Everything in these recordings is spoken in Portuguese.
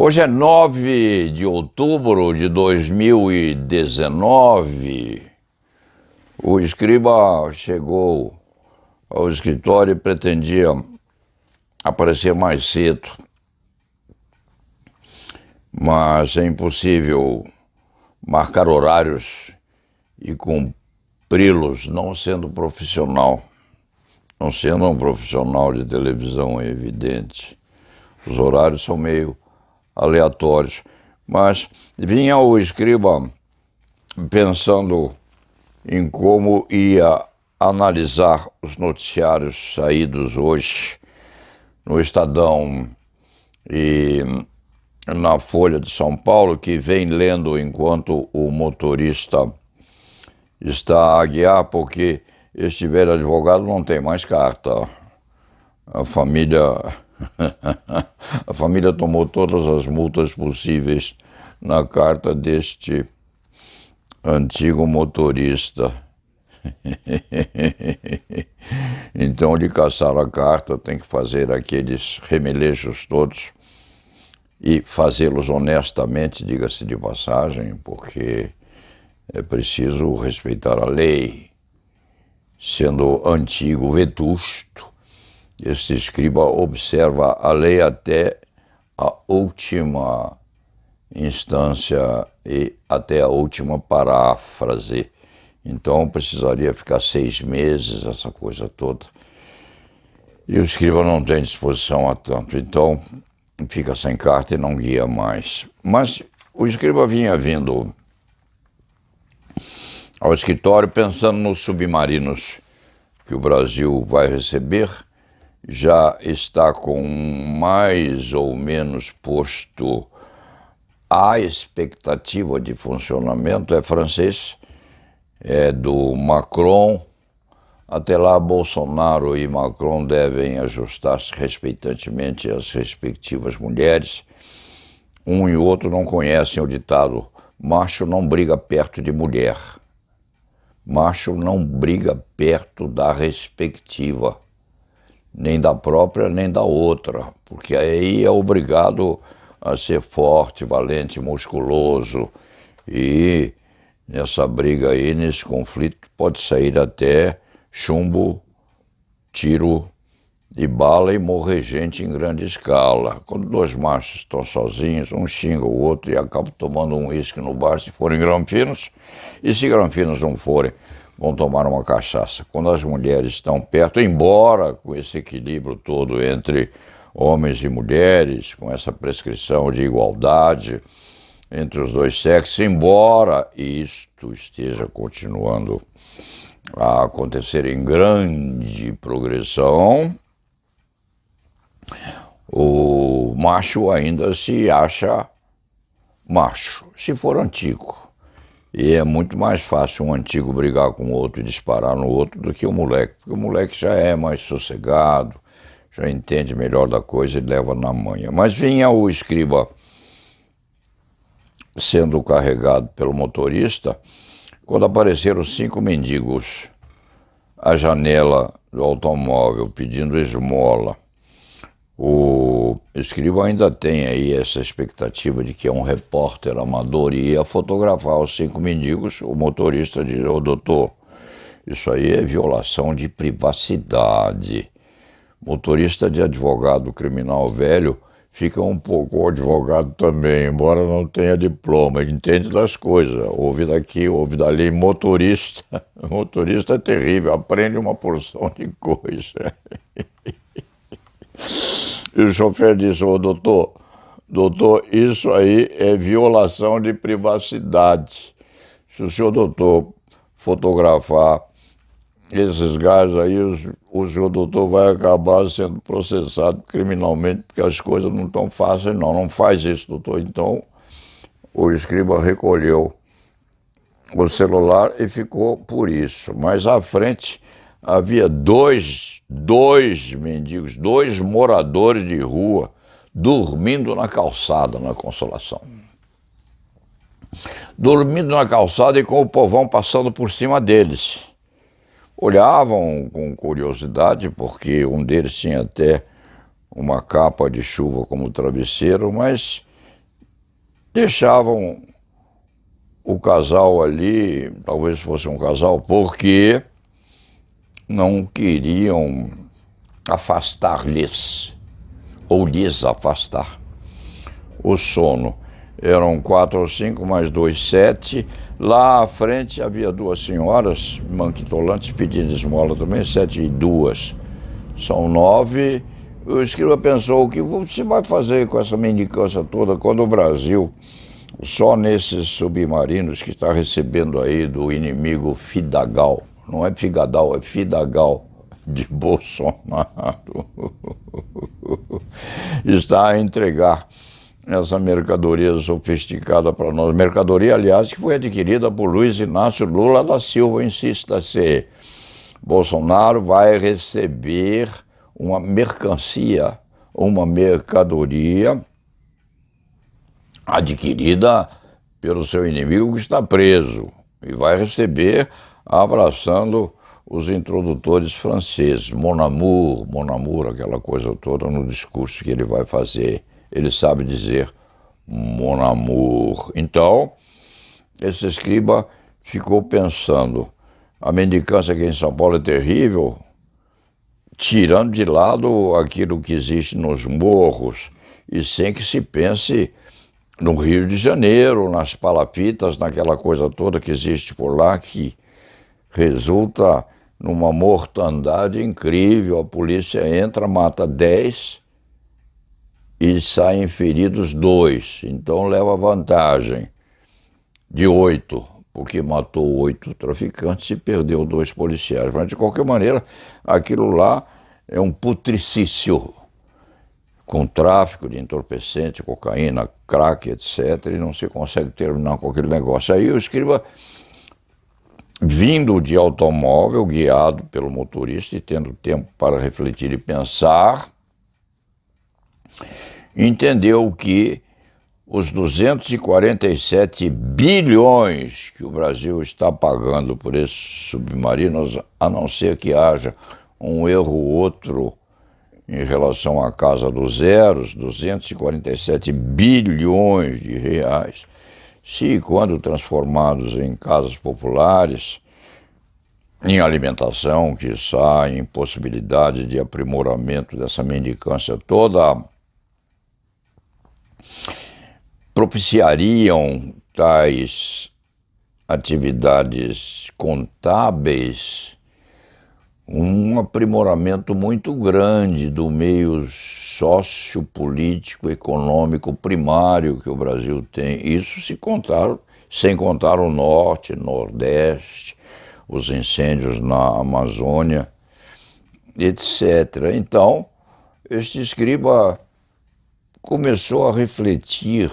Hoje é 9 de outubro de 2019. O escriba chegou ao escritório e pretendia aparecer mais cedo, mas é impossível marcar horários e cumpri-los não sendo profissional. Não sendo um profissional de televisão, é evidente. Os horários são meio aleatórios. Mas vinha o escriba pensando em como ia analisar os noticiários saídos hoje no Estadão e na Folha de São Paulo, que vem lendo enquanto o motorista está a guiar, porque este velho advogado não tem mais carta. A família tomou todas as multas possíveis na carta deste antigo motorista. Então, de caçar a carta, tem que fazer aqueles remeleixos todos e fazê-los honestamente, diga-se de passagem, porque é preciso respeitar a lei. Sendo antigo, vetusto, este escriba observa a lei até a última instância e até a última paráfrase. Então precisaria ficar 6 meses, essa coisa toda. E o escriba não tem disposição a tanto, então fica sem carta e não guia mais. Mas o escriba vinha vindo ao escritório pensando nos submarinos que o Brasil vai receber. Já está com mais ou menos posto a expectativa de funcionamento, é francês, é do Macron. Até lá, Bolsonaro e Macron devem ajustar-se respeitantemente às respectivas mulheres. Um e outro não conhecem o ditado: macho não briga perto de mulher. Macho não briga perto da respectiva, nem da própria, nem da outra, porque aí é obrigado a ser forte, valente, musculoso, e nessa briga aí, nesse conflito, pode sair até chumbo, tiro e bala e morrer gente em grande escala. Quando 2 machos estão sozinhos, um xinga o outro e acaba tomando um uísque no bar, se forem granfinos, e se granfinos não forem, vão tomar uma cachaça. Quando as mulheres estão perto, embora com esse equilíbrio todo entre homens e mulheres, com essa prescrição de igualdade entre os dois sexos, embora isto esteja continuando a acontecer em grande progressão, o macho ainda se acha macho, se for antigo. E é muito mais fácil um antigo brigar com o outro e disparar no outro do que o moleque, porque o moleque já é mais sossegado, já entende melhor da coisa e leva na manha. Mas vinha o escriba sendo carregado pelo motorista, quando apareceram 5 mendigos à janela do automóvel pedindo esmola. O escriba ainda tem aí essa expectativa de que é um repórter amador e ia fotografar os 5 mendigos. O motorista diz: ô doutor, isso aí é violação de privacidade. Motorista de advogado criminal velho fica um pouco advogado também, embora não tenha diploma, ele entende das coisas, ouve daqui, ouve dali. Motorista é terrível, aprende uma porção de coisa. E o chofer disse: ô doutor, isso aí é violação de privacidade. Se o senhor doutor fotografar esses gajos aí, o senhor doutor vai acabar sendo processado criminalmente, porque as coisas não estão fáceis, não faz isso, doutor. Então, o escriba recolheu o celular e ficou por isso. Mas à frente havia dois mendigos, 2 moradores de rua, dormindo na calçada, na Consolação. Dormindo na calçada e com o povão passando por cima deles. Olhavam com curiosidade, porque um deles tinha até uma capa de chuva como travesseiro, mas deixavam o casal ali, talvez fosse um casal, porque não queriam afastar-lhes ou lhes afastar o sono. Eram 4 ou 5, mais 2, 7. Lá à frente havia 2 senhoras manquitolantes pedindo esmola também, 7 e 2. São 9. O escriba pensou: o que você vai fazer com essa mendicância toda quando o Brasil, só nesses submarinos que está recebendo aí do inimigo Fidagal, não é Figadal, é Fidagal, de Bolsonaro, está a entregar essa mercadoria sofisticada para nós. Mercadoria, aliás, que foi adquirida por Luiz Inácio Lula da Silva, insista-se. Bolsonaro vai receber uma mercancia, uma mercadoria adquirida pelo seu inimigo que está preso, e vai receber abraçando os introdutores franceses, Mon amour, aquela coisa toda no discurso que ele vai fazer. Ele sabe dizer Mon amour. Então, esse escriba ficou pensando: a mendicância aqui em São Paulo é terrível, tirando de lado aquilo que existe nos morros, e sem que se pense no Rio de Janeiro, nas palafitas, naquela coisa toda que existe por lá, que resulta numa mortandade incrível. A polícia entra, mata 10 e saem feridos 2. Então leva vantagem de 8, porque matou 8 traficantes e perdeu 2 policiais. Mas, de qualquer maneira, aquilo lá é um putricício, com tráfico de entorpecente, cocaína, crack, etc., e não se consegue terminar com aquele negócio. Aí o escriba, vindo de automóvel, guiado pelo motorista e tendo tempo para refletir e pensar, entendeu que os 247 bilhões que o Brasil está pagando por esses submarinos, a não ser que haja um erro ou outro em relação à casa dos zeros, 247 bilhões de reais, se quando transformados em casas populares, em alimentação, quiçá, em possibilidade de aprimoramento dessa mendicância toda, propiciariam tais atividades contábeis um aprimoramento muito grande do meio sociopolítico, econômico primário que o Brasil tem. Isso sem contar o norte, nordeste, os incêndios na Amazônia, etc. Então, este escriba começou a refletir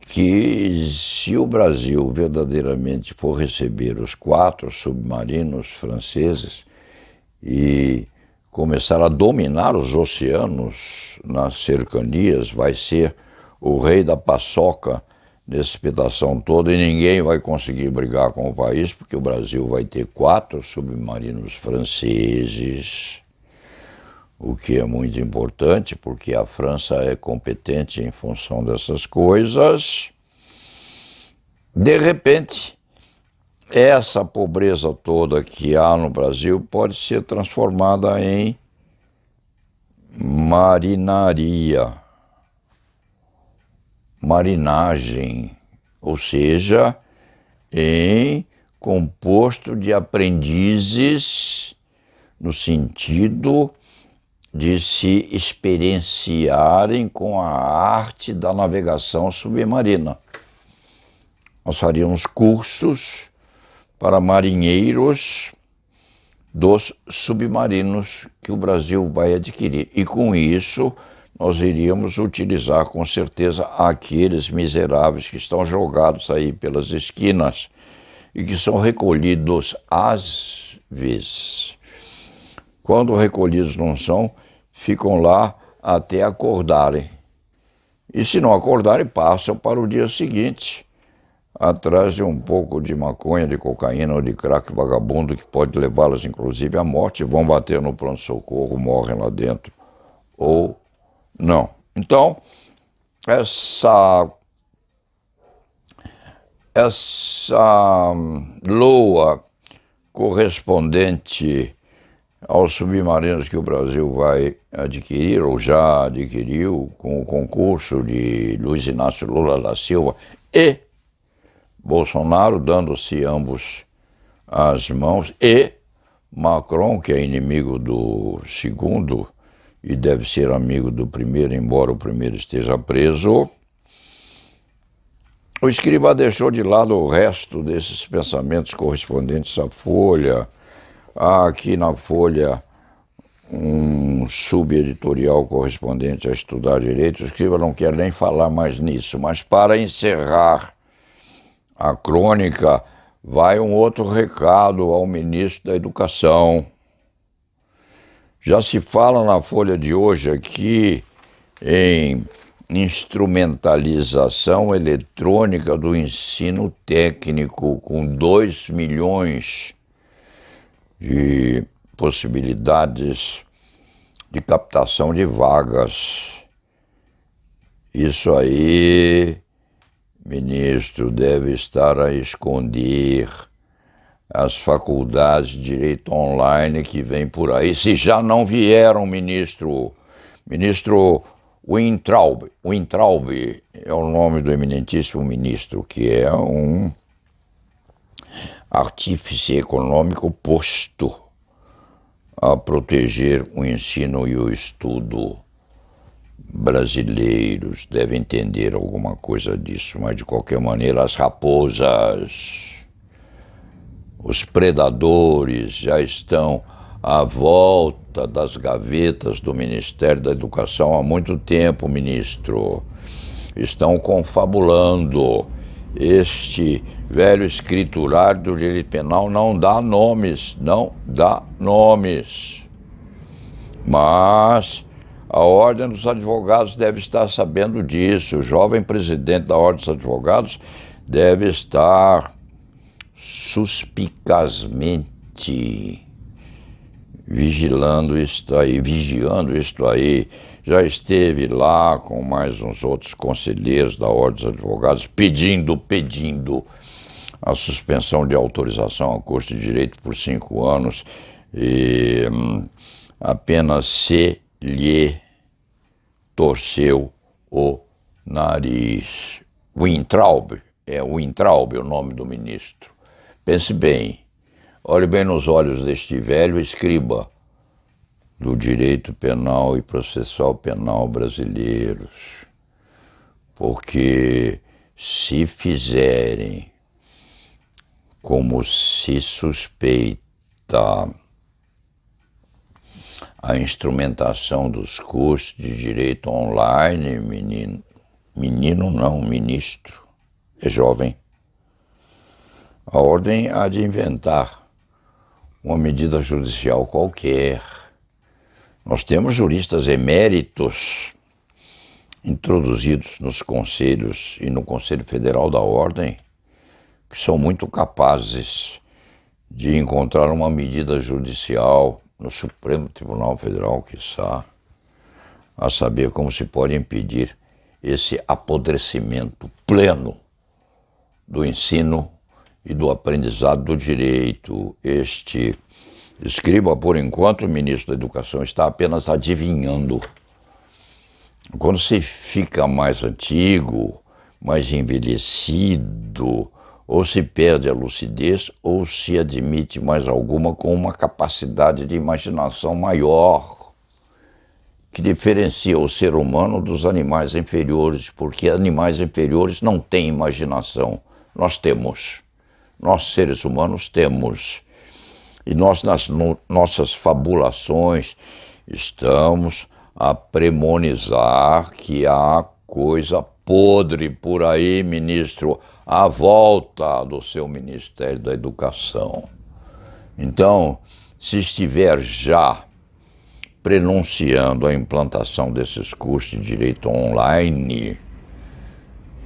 que, se o Brasil verdadeiramente for receber os 4 submarinos franceses e começar a dominar os oceanos nas cercanias, vai ser o rei da paçoca nesse pedação todo, e ninguém vai conseguir brigar com o país, porque o Brasil vai ter 4 submarinos franceses, o que é muito importante, porque a França é competente em função dessas coisas. De repente, essa pobreza toda que há no Brasil pode ser transformada em marinaria, marinagem, ou seja, em composto de aprendizes, no sentido de se experienciarem com a arte da navegação submarina. Nós faríamos cursos para marinheiros dos submarinos que o Brasil vai adquirir. E com isso, nós iríamos utilizar com certeza aqueles miseráveis que estão jogados aí pelas esquinas e que são recolhidos às vezes. Quando recolhidos não são, ficam lá até acordarem. E se não acordarem, passam para o dia seguinte, atrás de um pouco de maconha, de cocaína ou de crack vagabundo, que pode levá-las inclusive à morte, vão bater no pronto-socorro, morrem lá dentro, ou não. Então, essa LOA correspondente aos submarinos que o Brasil vai adquirir, ou já adquiriu, com o concurso de Luiz Inácio Lula da Silva e Bolsonaro, dando-se ambos as mãos, e Macron, que é inimigo do segundo e deve ser amigo do primeiro, embora o primeiro esteja preso. O escriba deixou de lado o resto desses pensamentos correspondentes à Folha. Há aqui na Folha um subeditorial correspondente a estudar direito. O escriba não quer nem falar mais nisso, mas para encerrar a crônica, vai um outro recado ao ministro da Educação. Já se fala na Folha de hoje aqui em instrumentalização eletrônica do ensino técnico, com 2 milhões de possibilidades de captação de vagas. Isso aí, ministro, deve estar a esconder as faculdades de direito online que vêm por aí, se já não vieram, ministro Weintraub é o nome do eminentíssimo ministro, que é um artífice econômico posto a proteger o ensino e o estudo brasileiros. Deve entender alguma coisa disso, mas de qualquer maneira as raposas, os predadores já estão à volta das gavetas do Ministério da Educação há muito tempo, ministro. Estão confabulando. Este velho escriturário do direito penal não dá nomes. Mas a Ordem dos Advogados deve estar sabendo disso. O jovem presidente da Ordem dos Advogados deve estar suspicazmente vigiando isto aí. Já esteve lá com mais uns outros conselheiros da Ordem dos Advogados pedindo a suspensão de autorização ao curso de Direito por 5 anos e apenas se lhe torceu o nariz. Weintraub o nome do ministro. Pense bem, olhe bem nos olhos deste velho escriba do direito penal e processual penal brasileiros, porque se fizerem como se suspeita a instrumentação dos cursos de direito online, ministro, é jovem, a ordem há de inventar uma medida judicial qualquer. Nós temos juristas eméritos introduzidos nos conselhos e no Conselho Federal da Ordem que são muito capazes de encontrar uma medida judicial no Supremo Tribunal Federal, quiçá, a saber como se pode impedir esse apodrecimento pleno do ensino e do aprendizado do direito. Este escriba, por enquanto, o ministro da Educação está apenas adivinhando. Quando se fica mais antigo, mais envelhecido, ou se perde a lucidez, ou se admite mais alguma com uma capacidade de imaginação maior, que diferencia o ser humano dos animais inferiores, porque animais inferiores não têm imaginação. Nós temos. Nós, seres humanos, temos. E nós, nas nossas fabulações, estamos a premonizar que há coisa podre por aí, ministro, à volta do seu Ministério da Educação. Então, se estiver já prenunciando a implantação desses cursos de direito online,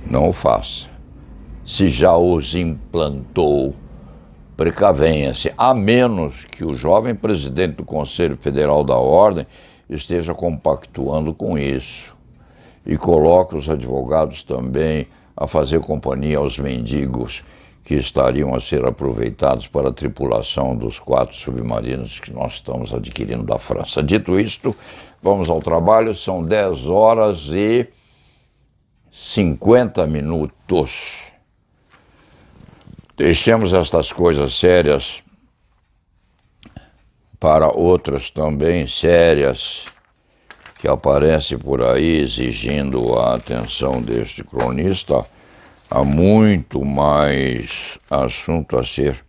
não o faça. Se já os implantou, precavenha-se, a menos que o jovem presidente do Conselho Federal da Ordem esteja compactuando com isso. e coloca os advogados também a fazer companhia aos mendigos que estariam a ser aproveitados para a tripulação dos 4 submarinos que nós estamos adquirindo da França. Dito isto, vamos ao trabalho, são 10 horas e 50 minutos. Deixemos estas coisas sérias para outras também sérias que aparecem por aí exigindo a atenção deste cronista. Há muito mais assunto a ser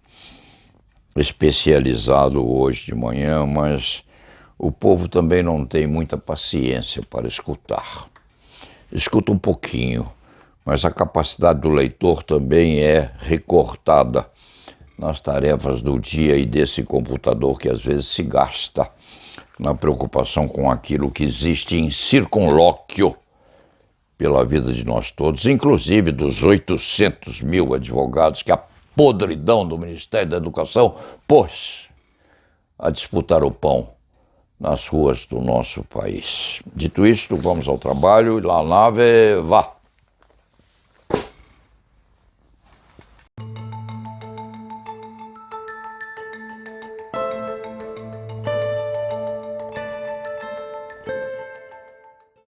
especializado hoje de manhã, mas o povo também não tem muita paciência para escutar. Escuta um pouquinho, mas a capacidade do leitor também é recortada nas tarefas do dia e desse computador que às vezes se gasta na preocupação com aquilo que existe em circunlóquio pela vida de nós todos, inclusive dos 800 mil advogados que a podridão do Ministério da Educação pôs a disputar o pão nas ruas do nosso país. Dito isto, vamos ao trabalho. La nave va!